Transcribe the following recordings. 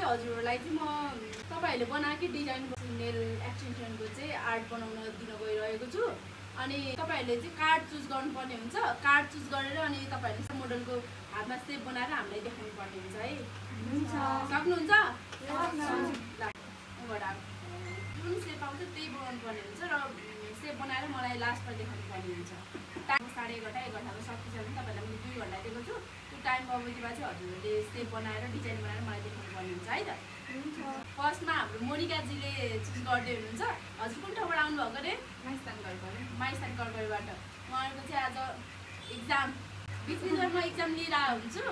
चाहिँ हजुरहरूलाई चाहिँ म तपाईहरूले बनाएकै डिजाइनको नेल एक्सटेन्सनको चाहिँ आर्ट बनाउन दिन गइरहेको छु। अनि तपाईहरूले चाहिँ कार्ड चुज गर्नुपर्ने हुन्छ। कार्ड चुज गरेर अनि तपाईहरूले मोडलको हातमा सेप बनाएर हामीलाई देखाउनु पर्ने हुन्छ है। सक्नुहुन्छ? जुन सेप आउँछ त्यही बनाउनु पर्ने हुन्छ र सेप बनाएर मलाई लास्टमा देखाउनु पर्ने हुन्छ। टाइम 11:30 1 घन्टामा सकिन्छ भने तपाईँलाई मैले 2 घन्टा दिएको छु। त्यो टाइम अवधिमा चाहिँ हजुरहरूले सेप बनाएर डिजाइन बनाएर मलाई देखाउनु पर्ने हुन्छ है त। फर्स्टमा हाम्रो मोनिकाजीले चुज गर्दै हुनुहुन्छ। हजुर कुन ठाउँबाट आउनुभएको अरे? माइस्थान करगढीबाट। उहाँहरूको चाहिँ आज एक्जाम बिचमा एक्जाम लिएर हुन्छु।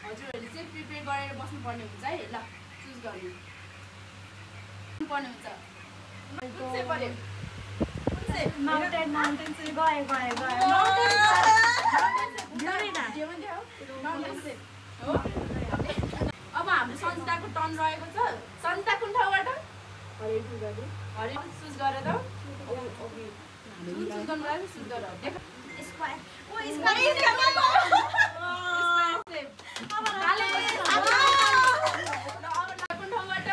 हजुरहरूले चाहिँ प्रिपेयर गरेर बस्नुपर्ने हुन्छ है। ल चुज गर्नु पर्ने हुन्छ। कुन चाहिँ पर्यो? माउन्टेन से गए अब हाम्रो सन्जिताको टर्न रहेको छ। सन्जिता कुन ठाउँबाट? हरे चुज गर त। चुज गर्नु लागि चुज गर। देख स्क्वायर। ओ स्क्वायर कुन ठाउँबाट?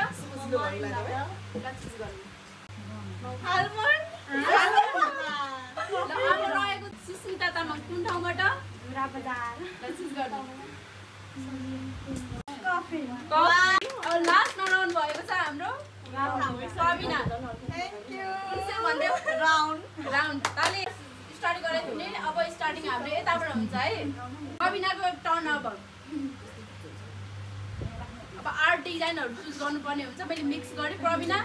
चुज गर्नु। आलमन्ड। ल अब रहेको सुस्मिता तामाङ कुन ठाउँबाट? रापदार। ल चुज गर्नु। कफी। अब लास्टमा राउन्ड भएको छ हाम्रो सबिना। Thank you. राउन्ड ताले स्टार्ट गरेको थिएँ। अब स्टार्टिङ हाम्रो यताबाट हुन्छ है। सबिनाको टर्न अब आर्ट डिजाइनहरू चुज गर्नुपर्ने हुन्छ। मैले मिक्स गरेँ। प्रवीणा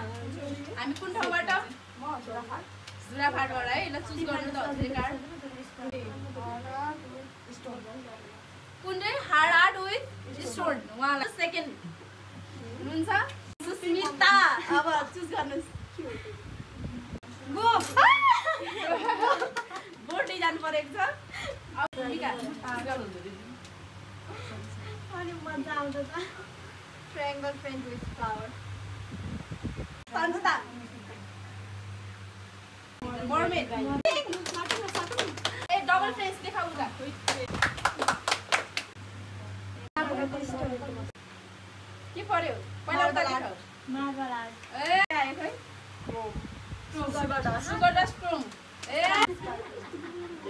हामी कुन ठाउँबाट? जुराफाटबाट है। ल चुज गर्नु त हजुरले कार्ड। कुन चाहिँ? Hard art with stone. उहाँलाई सेकेन्ड हुनुहुन्छ सुस्मिता। अब चुज गर्नुहोस्। बोर्डै जानु परेको छ। अब भूमिका अनि मजा आउँछ त। Triangle French with flower. Sanjita mermaid. A double French देखाउ त। के पर्यो? पहिला उता देखाउ। Marble art. ए आयो खै। Sugar dust chrome. ए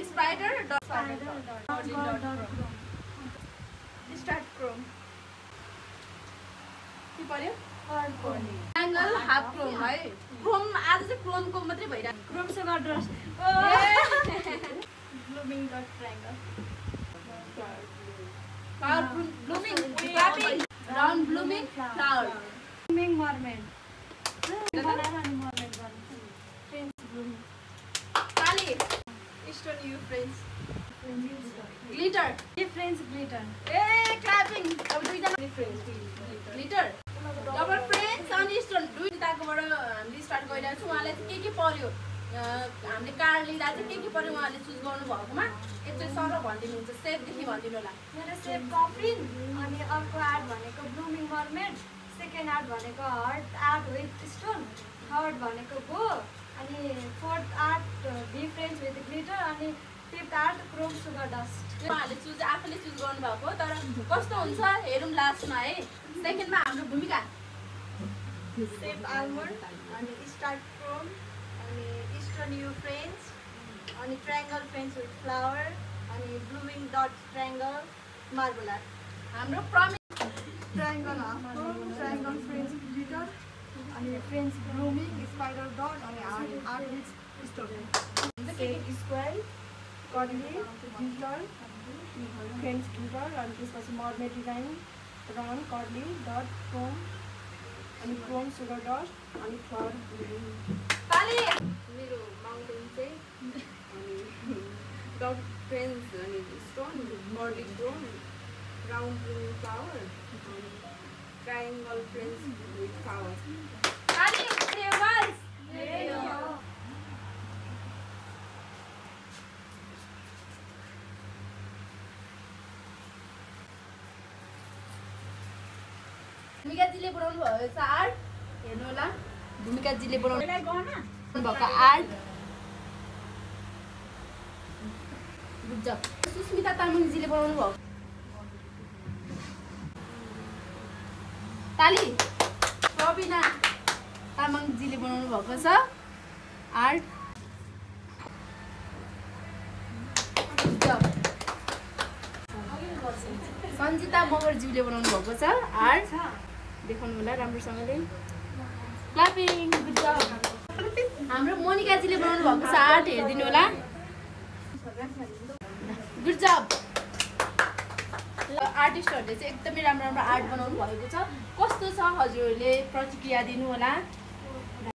स्पाइडर डट स्टार्ट क्रोम। के पर्यो? ट्रायंगल हाफ क्रोम है। क्रोम आज चाहिँ क्रोमको मात्रै भइरहेको। Chrome sugar dust. Blooming dot triangle. Flower blooming clapping round blooming flower. Blooming mermaid. बनाएर अनि मर्मेड गर्नु। French blooming. ताली स्टोन यु फ्रेन्च ग्लिटर। French glitter. ए क्लैपिङ। अब दुईजना ग्लिटर डबल फ्रेन्च अनि स्टोन दुईटाकोबाट हामीले स्टार्ट गरिरहेको छौँ। उहाँलाई चाहिँ के पर्यो हामीले कार्ड लिँदा चाहिँ के पर्यो उहाँले चुज गर्नुभएकोमा एकचोटि सर भनिदिनुहुन्छ। सेपदेखि भनिदिनु होला। मेरो सेप कफिन। अनि अर्को आर्ट भनेको ब्लूमिङ मर्मेड। सेकेन्ड आर्ट भनेको heart art with stone. Third भनेको बो। अनि फोर्थ आर्ट भी फ्रेन्च विथ ग्लिटर। अनि fifth art chrome sugar dust. उहाँहरूले चुज आफूले चुज गर्नुभएको तर कस्तो हुन्छ हेरौँ लास्टमा है। सेकेन्डमा हाम्रो भूमिका सेप आलमन्ड। अनि स्टार्ट क्रोम। अनि स्टोन यु फ्रेन्च। अनि ट्रायंगल फ्रेन्च विथ फ्लावर। अनि ब्लूमिङ डट ट्रायंगल मार्बल आर्ट। हाम्रो promise triangle half Chrome. Triangle French glitter. अनि फ्रेन्च ब्लूमिङ स्पाइडर डट। अनि art with stone. Square curly glitter French glitter. अनि त्यसपछि mermaid design round curly dot Chrome. अनि Chrome sugar dust. अनि flower ब्लूमिङ। ताली मेरो mountain चाहिँ अनि डट फ्रेन्च अनि stone curly Chrome round blooming flower अनि ट्रायंगल फ्रेन्च विथ फ्लावर। ताली टेबल्स। भूमिकाजीले बनाउनु भएको आर्ट हेर्नु होला। भूमिकाजीले बनाउनु भएको आर्ट बुझ्छ। सुस्मिता तामाङजीले बनाउनु भएको ताली अबिना तामाङजीले बनाउनु भएको छ आर्ट। सन्जिता मगरज्यूले बनाउनु भएको छ आर्ट। देखाउनु होला राम्रोसँगले। क्ल्यापिङ, गुड जब। हाम्रो मोनिकाजीले बनाउनु भएको छ आर्ट, हेरिदिनु होला। गुड जब। आर्टिस्टहरूले चाहिँ एकदमै राम्रो राम्रो आर्ट बनाउनु भएको छ। कस्तो छ हजुरहरूले प्रतिक्रिया दिनु होला।